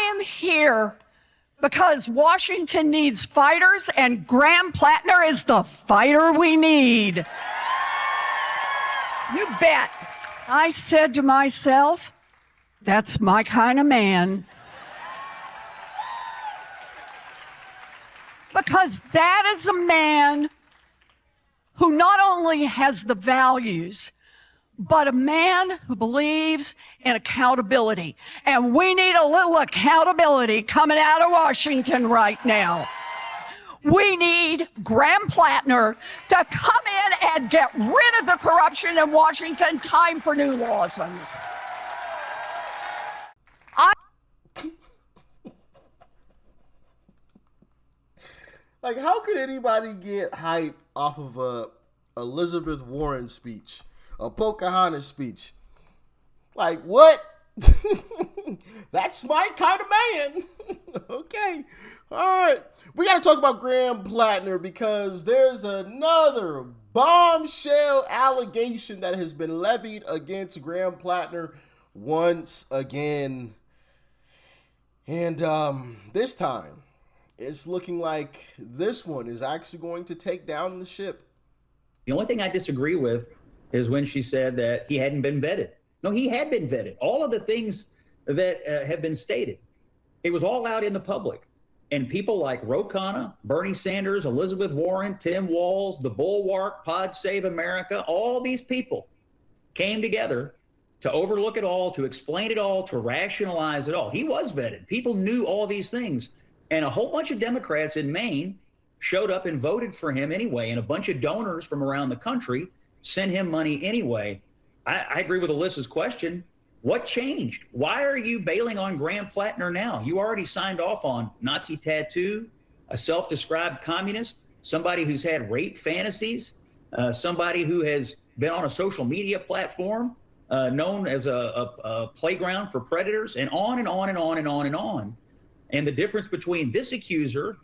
I am here because Washington needs fighters, and Graham Platner is the fighter we need. You bet. I said to myself, that's my kind of man. Because that is a man who not only has the values, but a man who believes in accountability. And we need a little accountability coming out of Washington right now. We need Graham Platner to come in and get rid of the corruption in Washington. Time for new laws. Like, how could anybody get hype off of a Elizabeth Warren speech, a Pocahontas speech? Like, what? That's my kind of man. Okay. All right. We got to talk about Graham Platner because there's another bombshell allegation that has been levied against Graham Platner once again. And this time, it's looking like this one is actually going to take down the ship. The only thing I disagree with is when she said that he hadn't been vetted. No, he had been vetted. All of the things that have been stated, it was all out in the public. And people like Ro Khanna, Bernie Sanders, Elizabeth Warren, Tim Walz, the Bulwark, Pod Save America, all these people came together to overlook it all, to explain it all, to rationalize it all. He was vetted. People knew all these things. And a whole bunch of Democrats in Maine showed up and voted for him anyway. And a bunch of donors from around the country sent him money anyway. I agree with Alyssa's question. What changed? Why are you bailing on Graham Platner now? You already signed off on Nazi tattoo, a self-described communist, somebody who's had rape fantasies, somebody who has been on a social media platform known as a playground for predators, and on and on and on and on and on. And the difference between this accuser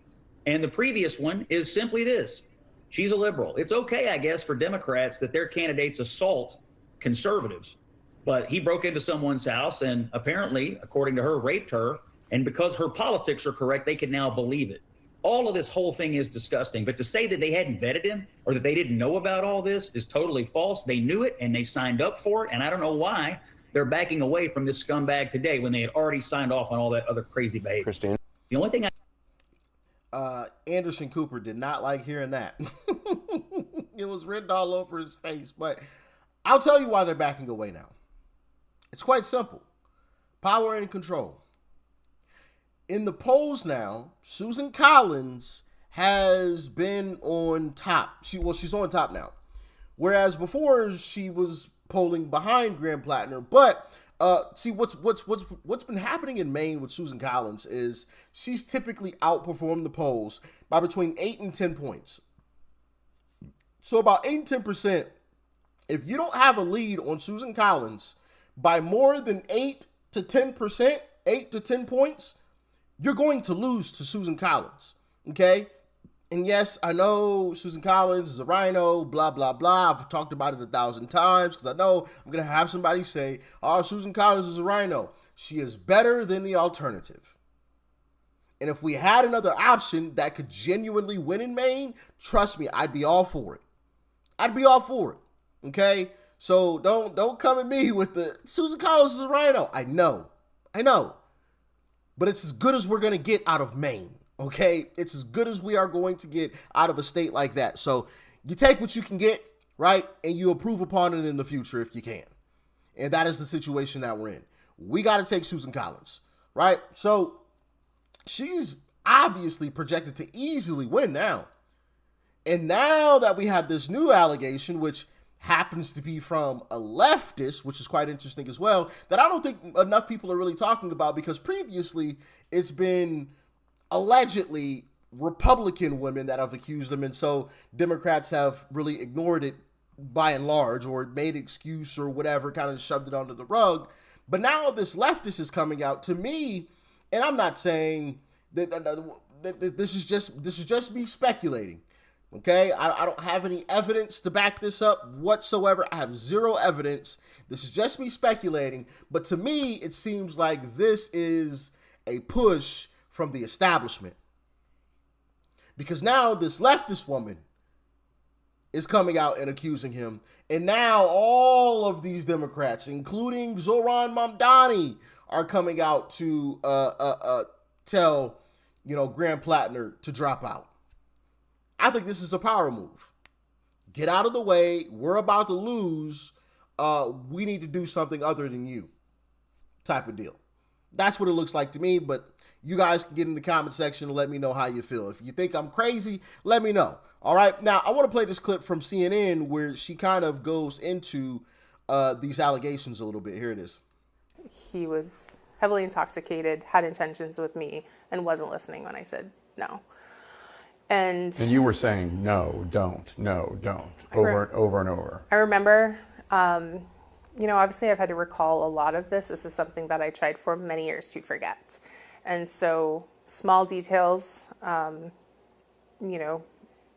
and the previous one is simply this. She's a liberal. It's okay, I guess, for Democrats that their candidates assault conservatives. But he broke into someone's house and apparently, according to her, raped her. And because her politics are correct, they can now believe it. All of this whole thing is disgusting. But to say that they hadn't vetted him or that they didn't know about all this is totally false. They knew it and they signed up for it. And I don't know why they're backing away from this scumbag today when they had already signed off on all that other crazy behavior. Christine. The only thing Anderson Cooper did not like hearing that. It was written all over his face. But I'll tell you why they're backing away now. It's quite simple. Power and control. In the polls now, Susan Collins has been on top. She's on top now. Whereas before she was polling behind Graham Platner. But see what's been happening in Maine with Susan Collins is she's typically outperformed the polls by between 8 and 10 points. So about 8 and 10%, if you don't have a lead on Susan Collins by more than 8 to 10%, 8 to 10 points, you're going to lose to Susan Collins, okay? And yes, I know Susan Collins is a rhino, blah, blah, blah. I've talked about it 1,000 times because I know I'm going to have somebody say, oh, Susan Collins is a rhino. She is better than the alternative. And if we had another option that could genuinely win in Maine, trust me, I'd be all for it. I'd be all for it, okay? So don't come at me with the Susan Collins is a rhino. I know. But it's as good as we're going to get out of Maine, okay? It's as good as we are going to get out of a state like that. So you take what you can get, right? And you improve upon it in the future if you can. And that is the situation that we're in. We got to take Susan Collins, right? So she's obviously projected to easily win now. And now that we have this new allegation, which happens to be from a leftist, which is quite interesting as well, that I don't think enough people are really talking about, because previously it's been allegedly Republican women that have accused them, and so Democrats have really ignored it by and large, or made excuse or whatever, kind of shoved it under the rug. But now this leftist is coming out to me, and I'm not saying that this is just me speculating. Okay, I don't have any evidence to back this up whatsoever. I have zero evidence. This is just me speculating. But to me, it seems like this is a push from the establishment. Because now this leftist woman is coming out and accusing him. And now all of these Democrats, including Zoran Mamdani, are coming out to tell, Graham Platner to drop out. I think this is a power move. Get out of the way. We're about to lose. We need to do something other than you, type of deal. That's what it looks like to me, but you guys can get in the comment section and let me know how you feel. If you think I'm crazy, let me know. All right, now I want to play this clip from CNN where she kind of goes into these allegations a little bit. Here it is. He was heavily intoxicated, had intentions with me, and wasn't listening when I said no. And you were saying, no, don't, over and over. I remember, obviously I've had to recall a lot of this. This is something that I tried for many years to forget. And so small details,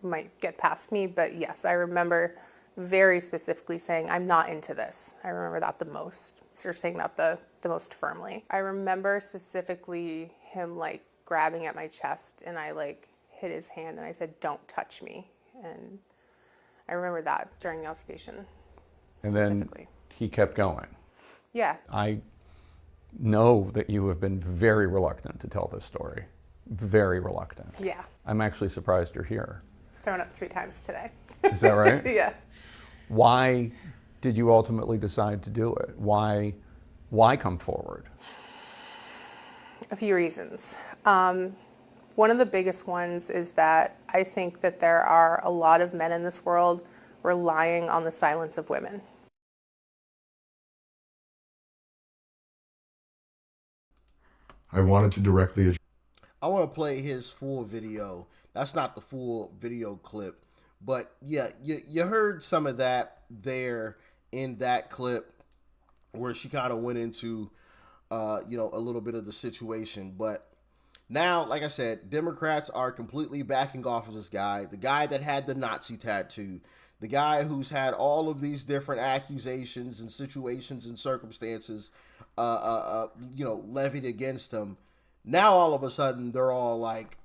might get past me. But yes, I remember very specifically saying, I'm not into this. I remember that the most. So you're saying that the most firmly. I remember specifically him grabbing at my chest, and I hit his hand and I said, don't touch me. And I remember that during the altercation. And then he kept going. Yeah. I know that you have been very reluctant to tell this story. Very reluctant. Yeah. I'm actually surprised you're here. Thrown up 3 times today. Is that right? Yeah. Why did you ultimately decide to do it? Why come forward? A few reasons. One of the biggest ones is that I think that there are a lot of men in this world relying on the silence of women. I wanted to directly... I want to play his full video. That's not the full video clip. But yeah, you heard some of that there in that clip where she kind of went into, a little bit of the situation. But now, like I said, Democrats are completely backing off of this guy, the guy that had the Nazi tattoo, the guy who's had all of these different accusations and situations and circumstances, levied against him. Now, all of a sudden, they're all like,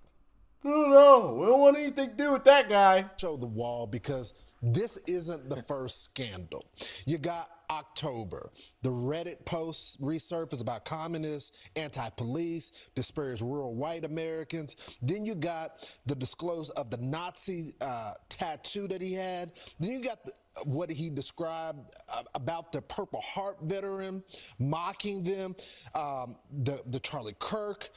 no, we don't want anything to do with that guy. Show the wall, because this isn't the first scandal. You got October. The Reddit posts resurfaced about communists, anti-police, disparage rural white Americans. Then you got the disclosure of the Nazi tattoo that he had. Then you got what he described about the Purple Heart veteran, mocking them, the Charlie Kirk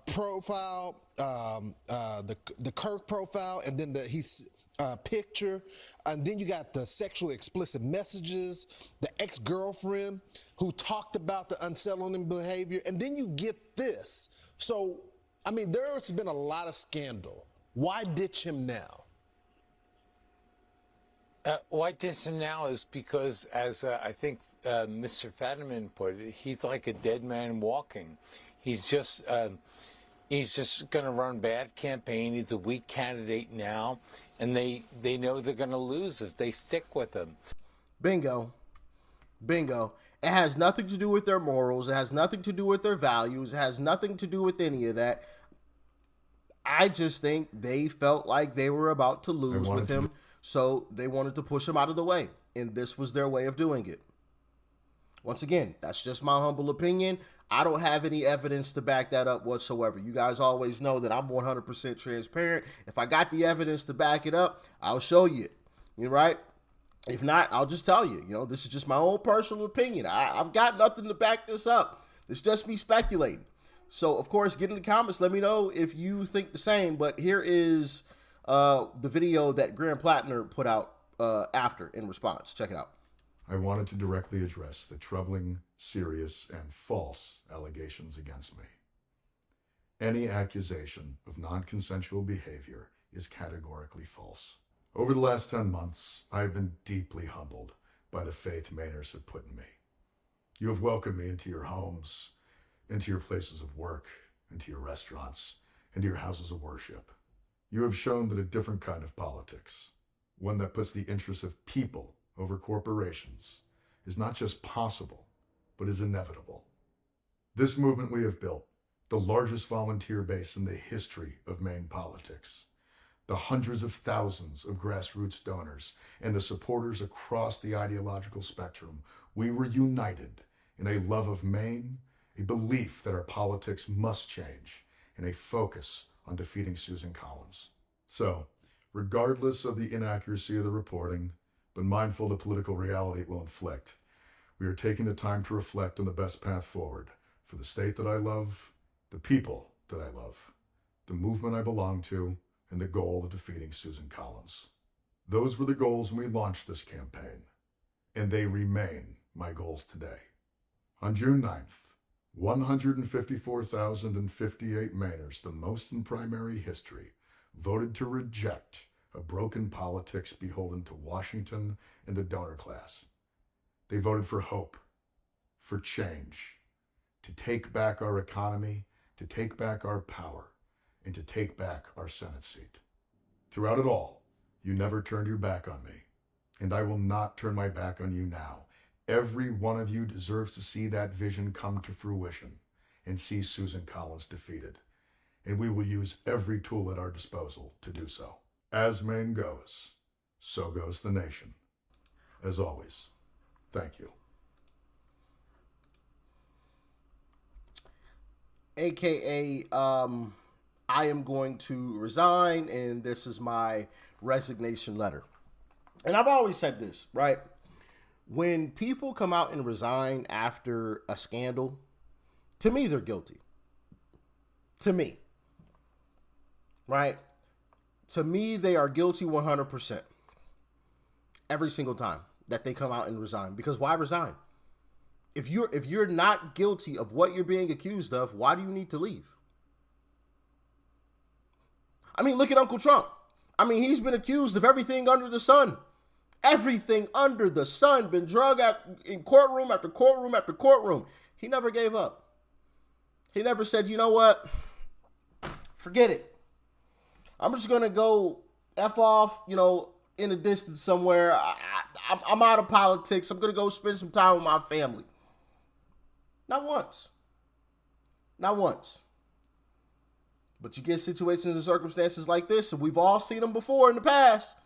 profile, the Kirk profile, and then he's picture, and then you got the sexually explicit messages, the ex-girlfriend who talked about the unsettling behavior, and then you get this. So, there's been a lot of scandal. Why ditch him now? Why ditch him now is because, as I think Mr. Fadiman put it, he's like a dead man walking. He's just going to run a bad campaign. He's a weak candidate now, and they know they're going to lose if they stick with him. Bingo. Bingo. It has nothing to do with their morals. It has nothing to do with their values. It has nothing to do with any of that. I just think they felt like they were about to lose with him, so they wanted to push him out of the way, and this was their way of doing it. Once again, that's just my humble opinion. I don't have any evidence to back that up whatsoever. You guys always know that I'm 100% transparent. If I got the evidence to back it up, I'll show you it. You're right. If not, I'll just tell you, this is just my own personal opinion. I've got nothing to back this up. It's just me speculating. So, of course, get in the comments. Let me know if you think the same. But here is the video that Graham Platner put out after in response. Check it out. I wanted to directly address the troubling, serious, and false allegations against me. Any accusation of non-consensual behavior is categorically false. Over the last 10 months, I have been deeply humbled by the faith Mainers have put in me. You have welcomed me into your homes, into your places of work, into your restaurants, into your houses of worship. You have shown that a different kind of politics, one that puts the interests of people over corporations, is not just possible, but is inevitable. This movement we have built the largest volunteer base in the history of Maine politics, the hundreds of thousands of grassroots donors, and the supporters across the ideological spectrum, we were united in a love of Maine, a belief that our politics must change, and a focus on defeating Susan Collins. So, regardless of the inaccuracy of the reporting, but mindful of the political reality it will inflict, we are taking the time to reflect on the best path forward for the state that I love, the people that I love, the movement I belong to, and the goal of defeating Susan Collins. Those were the goals when we launched this campaign, and they remain my goals today. On June 9th, 154,058 Mainers, the most in primary history, voted to reject a broken politics beholden to Washington and the donor class. They voted for hope, for change, to take back our economy, to take back our power, and to take back our Senate seat. Throughout it all, you never turned your back on me, and I will not turn my back on you now. Every one of you deserves to see that vision come to fruition and see Susan Collins defeated, and we will use every tool at our disposal to do so. As Maine goes, so goes the nation. As always, thank you. AKA, I am going to resign, and this is my resignation letter. And I've always said this, right? When people come out and resign after a scandal, to me, they're guilty. To me. Right? To me, they are guilty 100%. Every single time that they come out and resign. Because why resign? If you're not guilty of what you're being accused of, why do you need to leave? I mean, look at Uncle Trump. I mean, he's been accused of everything under the sun. Everything under the sun, been drug in courtroom after courtroom after courtroom. He never gave up. He never said, you know what? Forget it. I'm just going to go F off, in a distance somewhere. I'm out of politics. I'm going to go spend some time with my family. Not once. Not once. But you get situations and circumstances like this, and we've all seen them before in the past.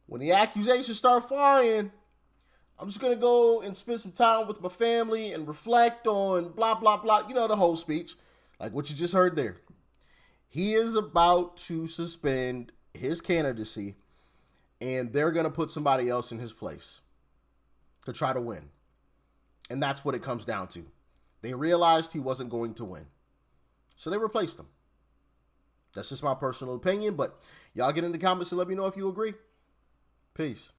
When the accusations start flying, I'm just going to go and spend some time with my family and reflect on blah, blah, blah. The whole speech, like what you just heard there. He is about to suspend his candidacy, and they're going to put somebody else in his place to try to win. And that's what it comes down to. They realized he wasn't going to win, so they replaced him. That's just my personal opinion, but y'all get in the comments and let me know if you agree. Peace.